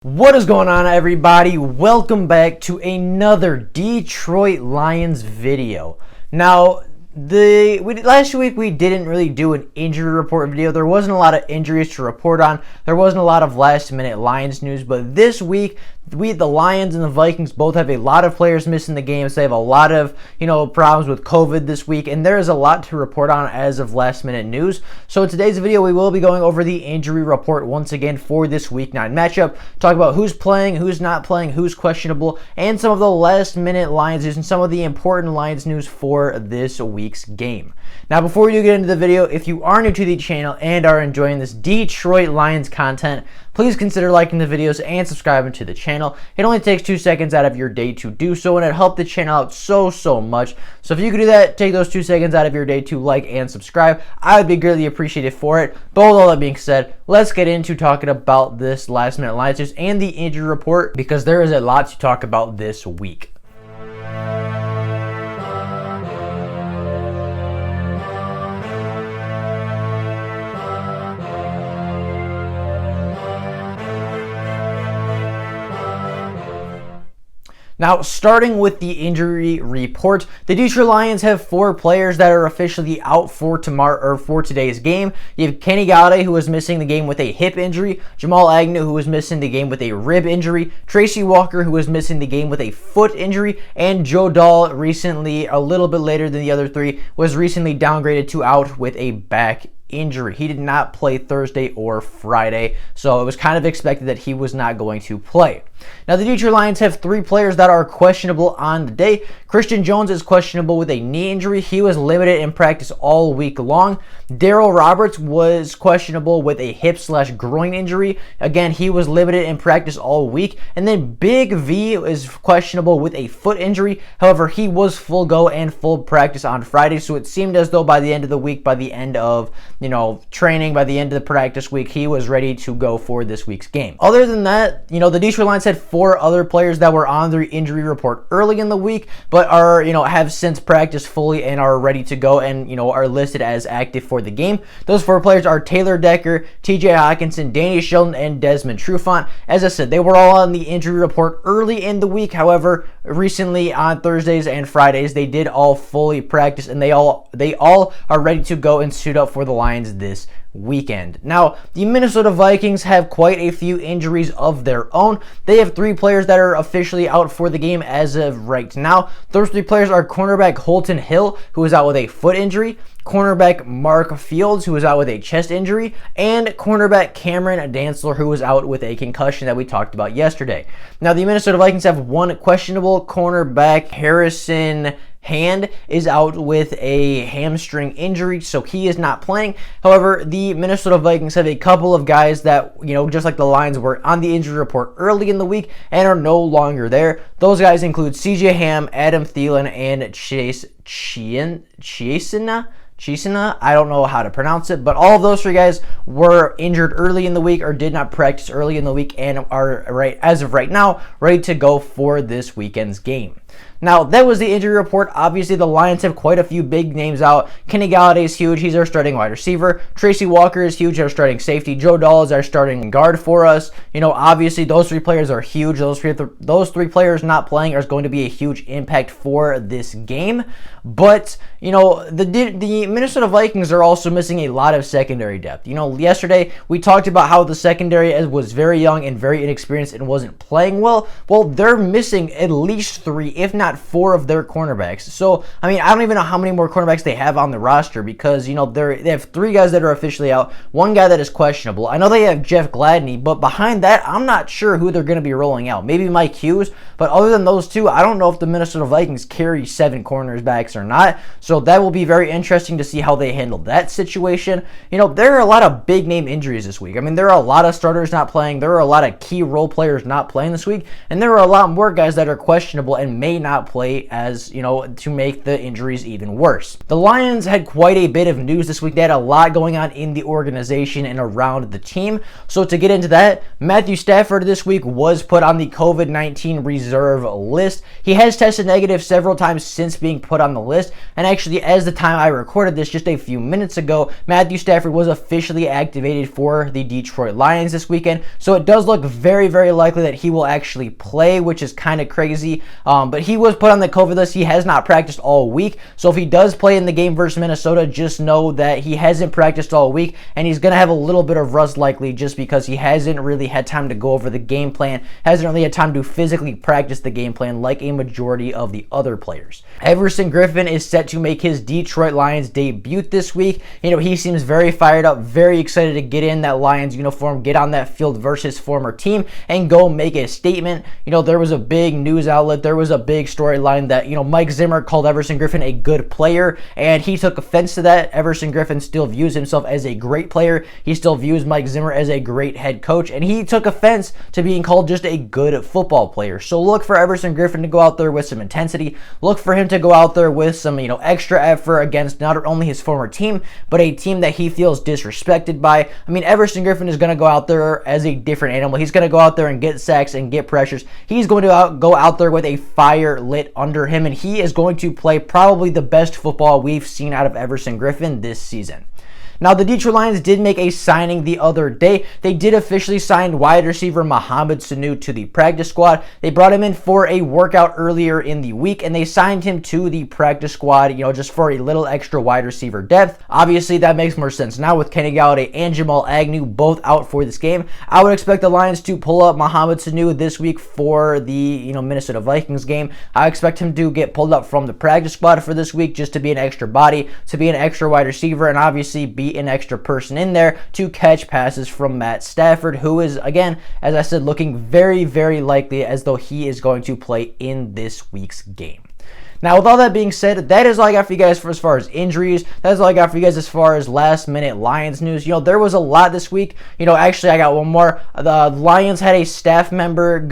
What is going on, everybody? Welcome back to another Detroit Lions video. Now, last week we didn't really do an injury report video. There wasn't a lot of injuries to report on. There wasn't a lot of last-minute Lions news, but this week the Lions and the Vikings both have a lot of players missing the games. They have a lot of, problems with COVID this week, and there is a lot to report on as of last-minute news. So in today's video, we will be going over the injury report once again for this Week 9 matchup. Talk about who's playing, who's not playing, who's questionable, and some of the last-minute Lions news and some of the important Lions news for this week's game. Now, before we do get into the video, if you are new to the channel and are enjoying this Detroit Lions content, please consider liking the videos and subscribing to the channel. It only takes 2 seconds out of your day to do so, and it helps the channel out so much. So if you could do that, take those 2 seconds out of your day to like and subscribe. I would be greatly appreciated for it. But with all that being said, let's get into talking about this last-minute Lions news and the injury report, because there is a lot to talk about this week. Now, starting with the injury report, the Detroit Lions have 4 players that are officially out for today's game. You have Kenny Golladay, who is missing the game with a hip injury, Jamal Agnew, who is missing the game with a rib injury, Tracy Walker, who is missing the game with a foot injury, and Joe Dahl, recently, a little bit later than the other 3, was recently downgraded to out with a back injury. He did not play Thursday or Friday, so it was kind of expected that he was not going to play. Now, the Detroit Lions have 3 players that are questionable on the day. Christian Jones is questionable with a knee injury. He was limited in practice all week long. Darryl Roberts was questionable with a hip/groin injury. Again, he was limited in practice all week. And then Big V is questionable with a foot injury. However, he was full go and full practice on Friday, so it seemed as though by the end of the week, by the end of training, by the end of the practice week, he was ready to go for this week's game. Other than that, the Detroit Lions had 4 other players that were on their injury report early in the week, but are, have since practiced fully and are ready to go and, are listed as active for the game. Those 4 players are Taylor Decker, TJ Hawkinson, Danny Shelton, and Desmond Trufant. As I said, they were all on the injury report early in the week. However, recently on Thursdays and Fridays, they did all fully practice, and they all are ready to go and suit up for the Lions this weekend. Now, the Minnesota Vikings have quite a few injuries of their own. They have 3 players that are officially out for the game as of right now. Those 3 players are cornerback Holton Hill, who is out with a foot injury, cornerback Mark Fields, who is out with a chest injury, and cornerback Cameron Dantzler, who was out with a concussion that we talked about yesterday. Now, the Minnesota Vikings have 1 questionable cornerback. Harrison Hand is out with a hamstring injury, so he is not playing. However, the Minnesota Vikings have a couple of guys that, just like the Lions, were on the injury report early in the week and are no longer there. Those guys include CJ Ham, Adam Thielen, and Chase Chisena, I don't know how to pronounce it, but all of those 3 guys were injured early in the week or did not practice early in the week and are, as of right now, ready to go for this weekend's game. Now, that was the injury report. Obviously, the Lions have quite a few big names out. Kenny Golladay is huge. He's our starting wide receiver. Tracy Walker is huge. Our starting safety. Joe Dahl is our starting guard for us. Obviously, those 3 players are huge. Those three players not playing are going to be a huge impact for this game. But, the Minnesota Vikings are also missing a lot of secondary depth. Yesterday, we talked about how the secondary was very young and very inexperienced and wasn't playing well. Well, they're missing at least 3, if not 4 of their cornerbacks. So, I don't even know how many more cornerbacks they have on the roster, because, they have 3 guys that are officially out, 1 guy that is questionable. I know they have Jeff Gladney, but behind that, I'm not sure who they're going to be rolling out. Maybe Mike Hughes, but other than those 2, I don't know if the Minnesota Vikings carry 7 cornerbacks or not. So that will be very interesting to see how they handle that situation. There are a lot of big name injuries this week. There are a lot of starters not playing. There are a lot of key role players not playing this week, and there are a lot more guys that are questionable and may not not play as, to make the injuries even worse. The Lions had quite a bit of news this week. They had a lot going on in the organization and around the team. So to get into that, Matthew Stafford this week was put on the COVID-19 reserve list. He has tested negative several times since being put on the list. And actually, as the time I recorded this just a few minutes ago, Matthew Stafford was officially activated for the Detroit Lions this weekend. So it does look very, very likely that he will actually play, which is kind of crazy. But he was put on the COVID list. He has not practiced all week. So if he does play in the game versus Minnesota, just know that he hasn't practiced all week, and he's going to have a little bit of rust likely just because he hasn't really had time to go over the game plan, hasn't really had time to physically practice the game plan like a majority of the other players. Everson Griffin is set to make his Detroit Lions debut this week. He seems very fired up, very excited to get in that Lions uniform, get on that field versus his former team, and go make a statement. There was a big news outlet, there was a big storyline that, Mike Zimmer called Everson Griffin a good player, and he took offense to that. Everson Griffin still views himself as a great player. He still views Mike Zimmer as a great head coach, and he took offense to being called just a good football player. So look for Everson Griffin to go out there with some intensity. Look for him to go out there with some, extra effort against not only his former team, but a team that he feels disrespected by. Everson Griffin is going to go out there as a different animal. He's going to go out there and get sacks and get pressures. He's going to go out there with a fire lit under him, and he is going to play probably the best football we've seen out of Everson Griffin this season. Now, the Detroit Lions did make a signing the other day. They did officially sign wide receiver Mohamed Sanu to the practice squad. They brought him in for a workout earlier in the week, and they signed him to the practice squad, just for a little extra wide receiver depth. Obviously, that makes more sense now with Kenny Golladay and Jamal Agnew both out for this game. I would expect the Lions to pull up Mohamed Sanu this week for the, Minnesota Vikings game. I expect him to get pulled up from the practice squad for this week just to be an extra body, to be an extra wide receiver, and obviously be an extra person in there to catch passes from Matt Stafford, who is, again, as I said, looking very, very likely as though he is going to play in this week's game. Now, with all that being said, that is all I got for you guys for as far as injuries. That is all I got for you guys as far as last-minute Lions news. There was a lot this week. Actually, I got one more. The Lions had a staff member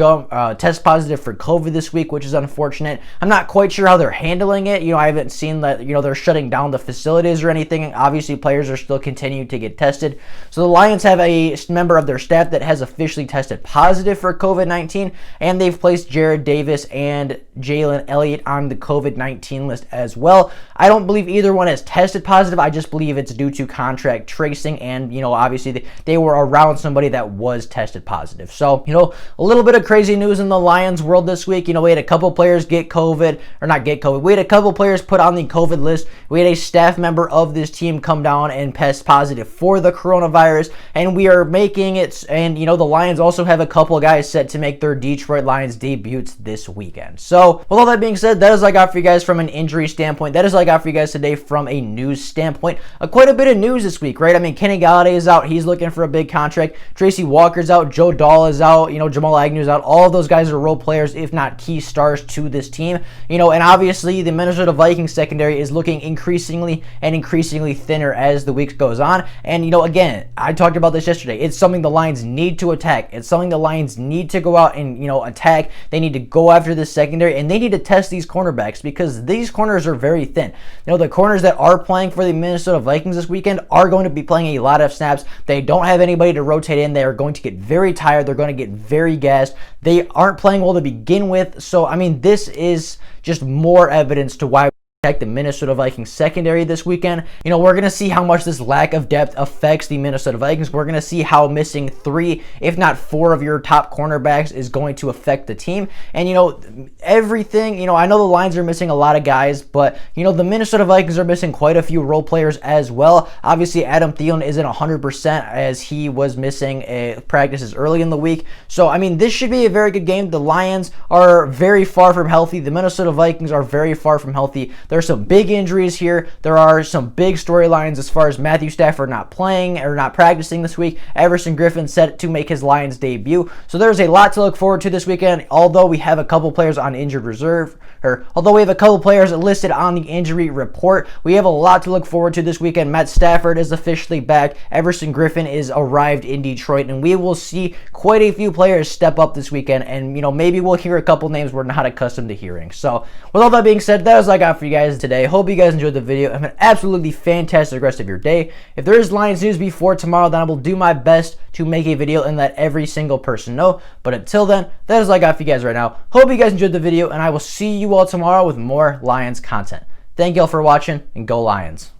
test positive for COVID this week, which is unfortunate. I'm not quite sure how they're handling it. I haven't seen that, they're shutting down the facilities or anything. Obviously, players are still continuing to get tested. So the Lions have a member of their staff that has officially tested positive for COVID-19, and they've placed Jared Davis and Jalen Elliott on the COVID-19 list as well. I don't believe either one has tested positive. I just believe it's due to contract tracing, and obviously they were around somebody that was tested positive. So a little bit of crazy news in the Lions world this week. We had a couple players get COVID, or not get COVID. We had a couple players put on the COVID list. We had a staff member of this team come down and test positive for the coronavirus, and we are making it. And the Lions also have a couple guys set to make their Detroit Lions debuts this weekend. So with all that being said, that is all I got for you guys from an injury standpoint. That is all I got for you guys today from a news standpoint. Quite a bit of news this week, right? Kenny Golladay is out. He's looking for a big contract. Tracy Walker's out. Joe Dahl is out. Jamal Agnew's out. All of those guys are role players, if not key stars to this team. And obviously the Minnesota Vikings secondary is looking increasingly thinner as the week goes on. And, again, I talked about this yesterday. It's something the Lions need to attack. It's something the Lions need to go out and, attack. They need to go after this secondary, and they need to test these cornerbacks because these corners are very thin. The corners that are playing for the Minnesota Vikings this weekend are going to be playing a lot of snaps. They don't have anybody to rotate in. They are going to get very tired. They're going to get very gassed. They aren't playing well to begin with. So, this is just more evidence to why the Minnesota Vikings secondary this weekend. We're going to see how much this lack of depth affects the Minnesota Vikings. We're going to see how missing 3, if not 4 of your top cornerbacks is going to affect the team. And, everything, I know the Lions are missing a lot of guys, but, the Minnesota Vikings are missing quite a few role players as well. Obviously, Adam Thielen isn't 100% as he was missing practices early in the week. So, this should be a very good game. The Lions are very far from healthy. The Minnesota Vikings are very far from healthy. There are some big injuries here. There are some big storylines as far as Matthew Stafford not playing or not practicing this week. Everson Griffin set to make his Lions debut. So there's a lot to look forward to this weekend, although we have a couple players on injured reserve, or although we have a couple players listed on the injury report, we have a lot to look forward to this weekend. Matt Stafford is officially back. Everson Griffin is arrived in Detroit, and we will see quite a few players step up this weekend, and maybe we'll hear a couple names we're not accustomed to hearing. So with all that being said, that is all I got for you guys today. Hope you guys enjoyed the video. Have an absolutely fantastic rest of your day. If there is Lions news before tomorrow, then I will do my best to make a video and let every single person know. But until then, that is all I got for you guys right now. Hope you guys enjoyed the video, and I will see you all tomorrow with more Lions content. Thank you all for watching, and go Lions.